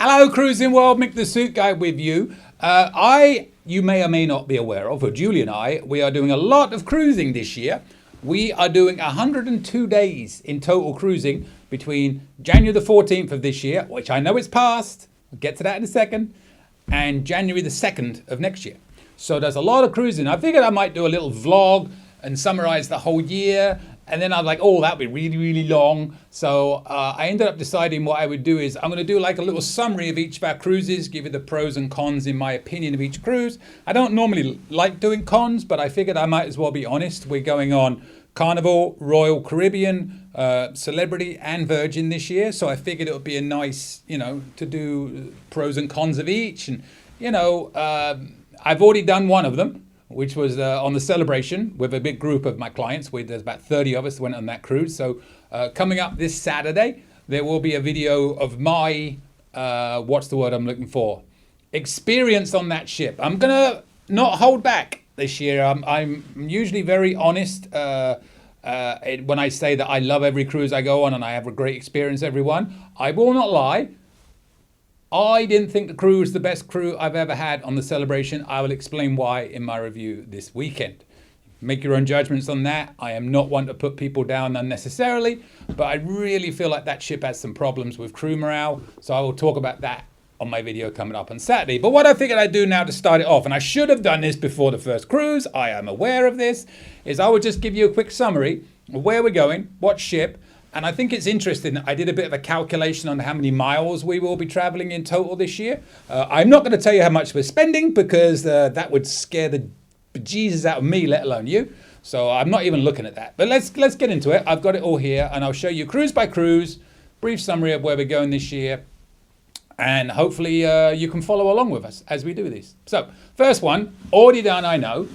Hello, Cruising World, Mick the Suit Guy with you. You may or may not be aware of, or Julie and I, we are doing a lot of cruising this year. We are doing 102 days in total cruising between January the 14th of this year, which I know it's past, we'll get to that in a second, and January the 2nd of next year. So there's a lot of cruising. I figured I might do a little vlog and summarize the whole year. And then I was like, oh, that'd be really, really long. So I ended up deciding what I would do is I'm going to do like a little summary of each of our cruises, give you the pros and cons in my opinion of each cruise. I don't normally like doing cons, but I figured I might as well be honest. We're going on Carnival, Royal Caribbean, Celebrity and Virgin this year. So I figured it would be a nice, to do pros and cons of each. And, I've already done one of them, which was on the Celebration with a big group of my clients. There's about 30 of us went on that cruise. So coming up this Saturday, there will be a video of my, what's the word I'm looking for? Experience on that ship. I'm going to not hold back this year. I'm usually very honest when I say that I love every cruise I go on and I have a great experience every one. I will not lie. I didn't think the crew was the best crew I've ever had on the Celebration. I will explain why in my review this weekend. Make your own judgments on that. I am not one to put people down unnecessarily, but I really feel like that ship has some problems with crew morale. So I will talk about that on my video coming up on Saturday. But what I figured I'd do now to start it off, and I should have done this before the first cruise, I am aware of this, is I will just give you a quick summary of where we're going, what ship. And I think it's interesting. I did a bit of a calculation on how many miles we will be traveling in total this year. I'm not going to tell you how much we're spending because that would scare the bejesus out of me, let alone you. So I'm not even looking at that. But let's get into it. I've got it all here and I'll show you cruise by cruise, brief summary of where we're going this year. And hopefully you can follow along with us as we do this. So first one, already done, I know.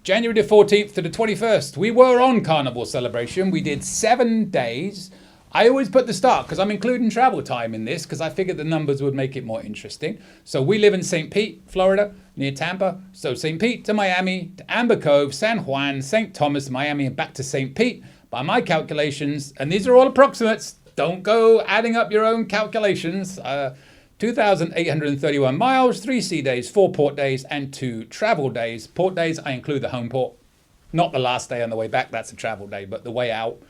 January the 14th to the 21st, we were on Carnival Celebration. We did 7 days. I always put the start because I'm including travel time in this because I figured the numbers would make it more interesting. So we live in St. Pete, Florida, near Tampa. So St. Pete to Miami, to Amber Cove, San Juan, St. Thomas, Miami, and back to St. Pete. By my calculations, and these are all approximates, don't go adding up your own calculations. 2,831 miles, 3 sea days, 4 port days, and 2 travel days. Port days, I include the home port. Not the last day on the way back, that's a travel day, but the way out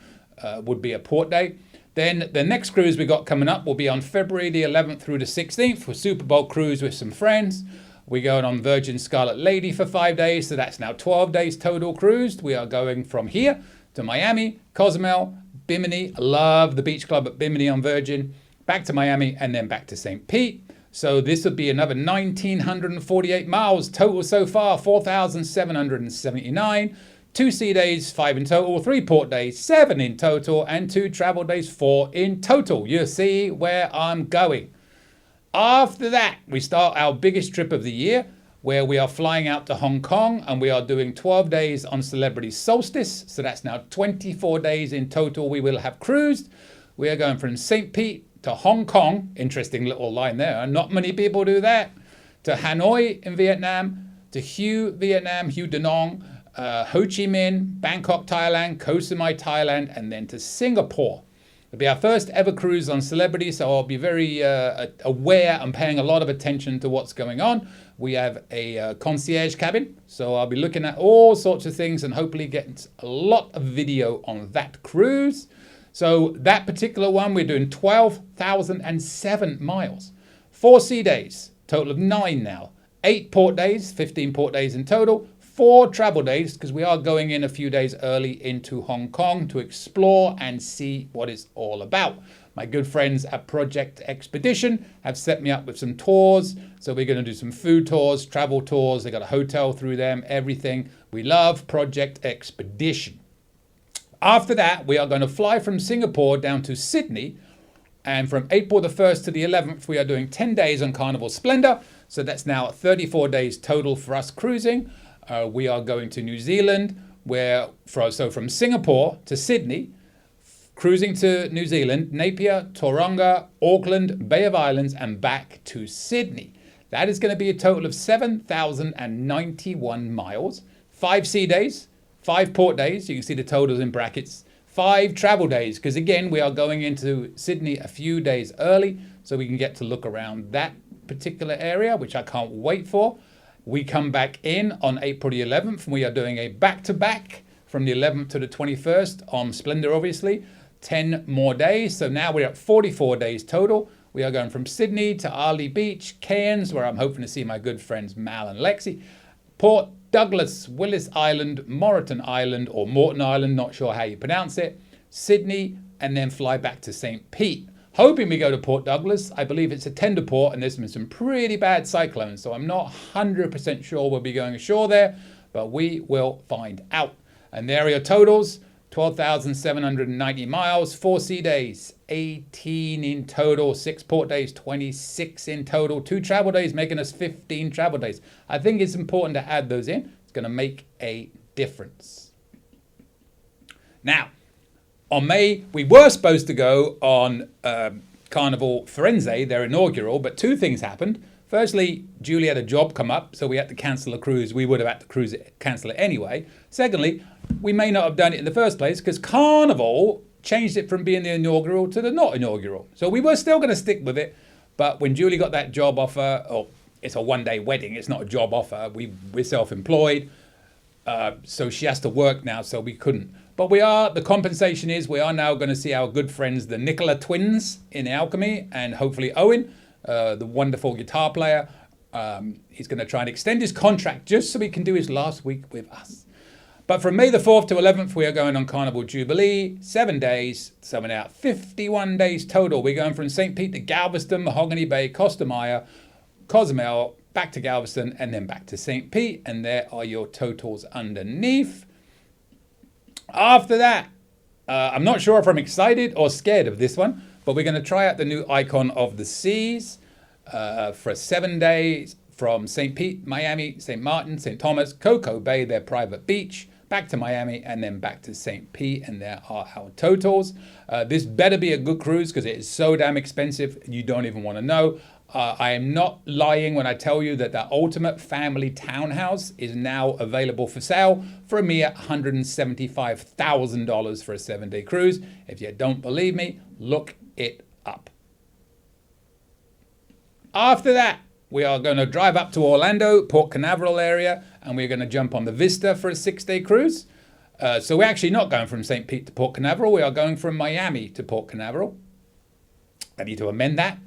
would be a port day. Then the next cruise we got coming up will be on February the 11th through the 16th for Super Bowl cruise with some friends. We're going on Virgin Scarlet Lady for 5 days, so that's now 12 days total cruised. We are going from here to Miami, Cozumel, Bimini. I love the beach club at Bimini on Virgin. Back to Miami and then back to St. Pete. So this would be another 1,948 miles total so far, 4,779. 2 sea days, 5 in total, 3 port days, 7 in total, and 2 travel days, 4 in total. You see where I'm going. After that, we start our biggest trip of the year, where we are flying out to Hong Kong and we are doing 12 days on Celebrity Solstice. So that's now 24 days in total we will have cruised. We are going from St. Pete to Hong Kong, interesting little line there, not many people do that, to Hanoi in Vietnam, to Hue, Vietnam, Hue Da Nang, Ho Chi Minh, Bangkok, Thailand, Koh Samui, Thailand, and then to Singapore. It'll be our first ever cruise on Celebrity, so I'll be very aware and paying a lot of attention to what's going on. We have a concierge cabin, so I'll be looking at all sorts of things and hopefully getting a lot of video on that cruise. So that particular one, we're doing 12,007 miles, 4 sea days, total of 9 now, 8 port days, 15 port days in total, 4 travel days, because we are going in a few days early into Hong Kong to explore and see what it's all about. My good friends at Project Expedition have set me up with some tours. So we're going to do some food tours, travel tours. They got a hotel through them, everything. We love Project Expedition. After that, we are going to fly from Singapore down to Sydney. And from April the 1st to the 11th, we are doing 10 days on Carnival Splendor. So that's now 34 days total for us cruising. We are going to New Zealand, so from Singapore to Sydney, cruising to New Zealand, Napier, Tauranga, Auckland, Bay of Islands, and back to Sydney. That is going to be a total of 7,091 miles, 5 sea days, 5 port days, you can see the totals in brackets, 5 travel days, because again, we are going into Sydney a few days early. so we can get to look around that particular area, which I can't wait for. We come back in on April the 11th, and we are doing a back-to-back from the 11th to the 21st on Splendor, obviously. 10 more days, so now we're at 44 days total. We are going from Sydney to Arley Beach, Cairns, where I'm hoping to see my good friends Mal and Lexi, Port Douglas, Willis Island, Moreton Island, or Morton Island, not sure how you pronounce it, Sydney, and then fly back to St. Pete. Hoping we go to Port Douglas. I believe it's a tender port and there's been some pretty bad cyclones, so I'm not 100% sure we'll be going ashore there, but we will find out. And there are your totals: 12,790 miles, 4 sea days, 18 in total, 6 port days, 26 in total, 2 travel days, making us 15 travel days. I think it's important to add those in. It's going to make a difference. Now, on May, we were supposed to go on Carnival Firenze, their inaugural, but 2 things happened. Firstly, Julie had a job come up, so we had to cancel a cruise. We would have had to cancel it anyway. Secondly, we may not have done it in the first place because Carnival changed it from being the inaugural to the not inaugural. So we were still going to stick with it, but when Julie got that job offer, it's a one-day wedding, it's not a job offer. We're self-employed, so she has to work now, so we couldn't. But the compensation is we are now going to see our good friends, the Nicola twins in Alchemy, and hopefully Owen, the wonderful guitar player. He's going to try and extend his contract just so he can do his last week with us. But from May the 4th to 11th, we are going on Carnival Jubilee, 7 days, summing out 51 days total. We're going from St. Pete to Galveston, Mahogany Bay, Costa Maya, Cozumel, back to Galveston, and then back to St. Pete. And there are your totals underneath. After that, I'm not sure if I'm excited or scared of this one, but we're going to try out the new Icon of the Seas for 7 days from St. Pete, Miami, St. Martin, St. Thomas, Cocoa Bay, their private beach, back to Miami, and then back to St. Pete, and there are our totals. This better be a good cruise because it is so damn expensive, you don't even want to know. I am not lying when I tell you that the ultimate family townhouse is now available for sale for a mere $175,000 for a 7-day cruise. If you don't believe me, look it up. After that, we are going to drive up to Orlando, Port Canaveral area, and we're going to jump on the Vista for a 6-day cruise. So we're actually not going from St. Pete to Port Canaveral. We are going from Miami to Port Canaveral. I need to amend that.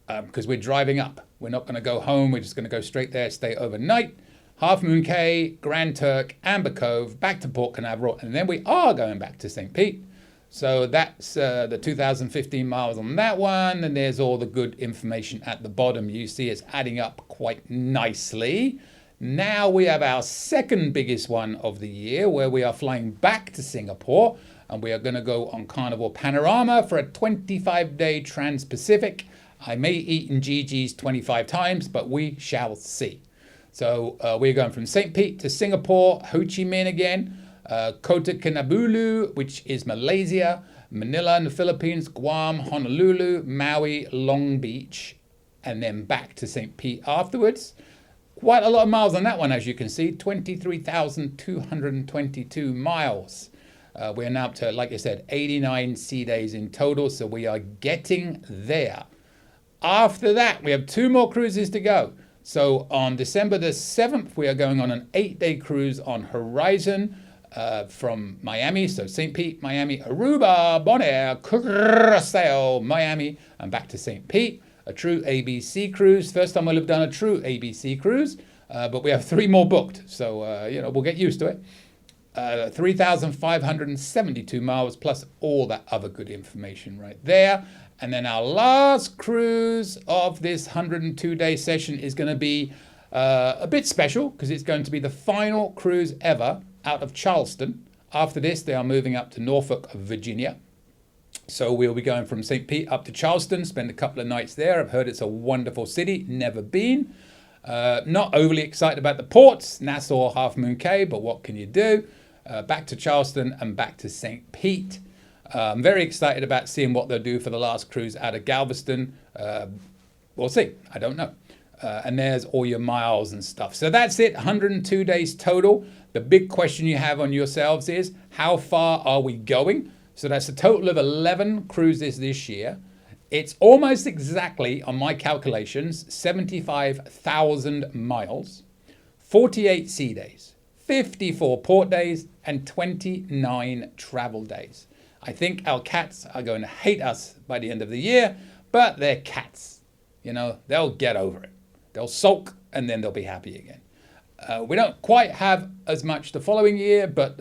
Because we're driving up. We're not going to go home. We're just going to go straight there, stay overnight. Half Moon Cay, Grand Turk, Amber Cove, back to Port Canaveral, and then we are going back to St. Pete. So that's the 2,015 miles on that one, and there's all the good information at the bottom. You see it's adding up quite nicely. Now we have our second biggest one of the year, where we are flying back to Singapore, and we are going to go on Carnival Panorama for a 25-day Trans-Pacific. I may eat in Gigi's 25 times, but we shall see. So we're going from St. Pete to Singapore, Ho Chi Minh again, Kota Kinabalu, which is Malaysia, Manila in the Philippines, Guam, Honolulu, Maui, Long Beach, and then back to St. Pete afterwards. Quite a lot of miles on that one, as you can see, 23,222 miles. We're now up to, like I said, 89 sea days in total, so we are getting there. After that, we have 2 more cruises to go. So on December the 7th, we are going on an 8-day cruise on Horizon from Miami. So St. Pete, Miami, Aruba, Bonaire, Curacao, Miami, and back to St. Pete. A true ABC cruise. First time we'll have done a true ABC cruise, but we have 3 more booked. So, we'll get used to it. 3,572 miles plus all that other good information right there. And then our last cruise of this 102-day session is going to be a bit special because it's going to be the final cruise ever out of Charleston. After this, they are moving up to Norfolk, Virginia. So we'll be going from St. Pete up to Charleston, spend a couple of nights there. I've heard it's a wonderful city, never been. Not overly excited about the ports, Nassau, Half Moon Cay, but what can you do? Back to Charleston and back to St. Pete. I'm very excited about seeing what they'll do for the last cruise out of Galveston. We'll see. I don't know. And there's all your miles and stuff. So that's it. 102 days total. The big question you have on yourselves is, how far are we going? So that's a total of 11 cruises this year. It's almost exactly, on my calculations, 75,000 miles, 48 sea days, 54 port days, and 29 travel days. I think our cats are going to hate us by the end of the year, but they're cats. You know, they'll get over it. They'll sulk and then they'll be happy again. We don't quite have as much the following year, but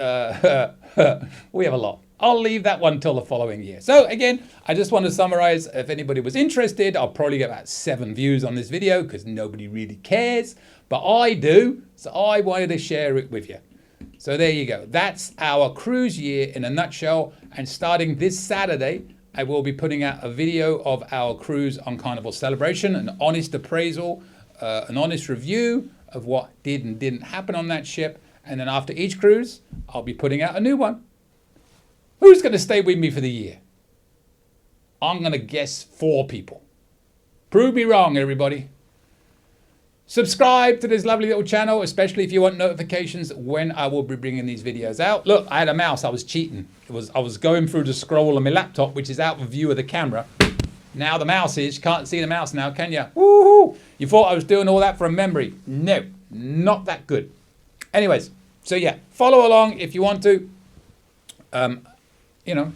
we have a lot. I'll leave that one till the following year. So again, I just want to summarize. If anybody was interested, I'll probably get about 7 views on this video because nobody really cares, but I do. So I wanted to share it with you. So there you go. That's our cruise year in a nutshell. And starting this Saturday, I will be putting out a video of our cruise on Carnival Celebration, an honest appraisal, an honest review of what did and didn't happen on that ship. And then after each cruise, I'll be putting out a new one. Who's going to stay with me for the year? I'm going to guess 4 people. Prove me wrong, everybody. Subscribe to this lovely little channel, especially if you want notifications when I will be bringing these videos out. Look, I had a mouse. I was cheating. I was going through the scroll on my laptop, which is out of view of the camera. Now the mouse is. You can't see the mouse now, can you? Woohoo! You thought I was doing all that from memory. No, not that good. Anyways, so yeah, follow along if you want to. You know,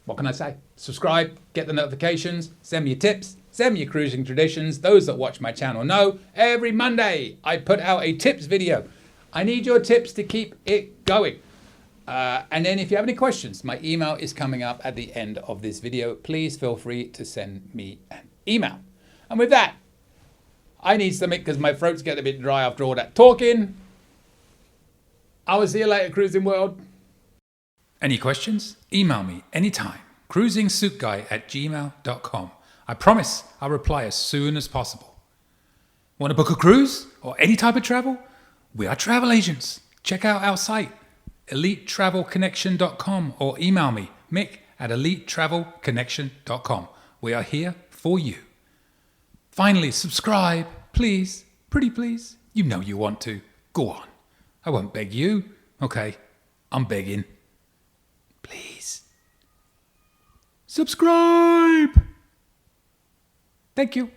what can I say? Subscribe, get the notifications, send me your tips, send me your cruising traditions. Those that watch my channel know every Monday I put out a tips video. I need your tips to keep it going. And then if you have any questions, my email is coming up at the end of this video. Please feel free to send me an email. And with that, I need something because my throat's getting a bit dry after all that talking. I will see you later, cruising world. Any questions? Email me anytime. cruisingsuitguy@gmail.com. I promise I'll reply as soon as possible. Want to book a cruise or any type of travel? We are travel agents. Check out our site, elitetravelconnection.com, or email me, mick@elitetravelconnection.com. We are here for you. Finally, subscribe, please. Pretty please. You know you want to. Go on. I won't beg you. Okay, I'm begging. Please. Subscribe. Thank you.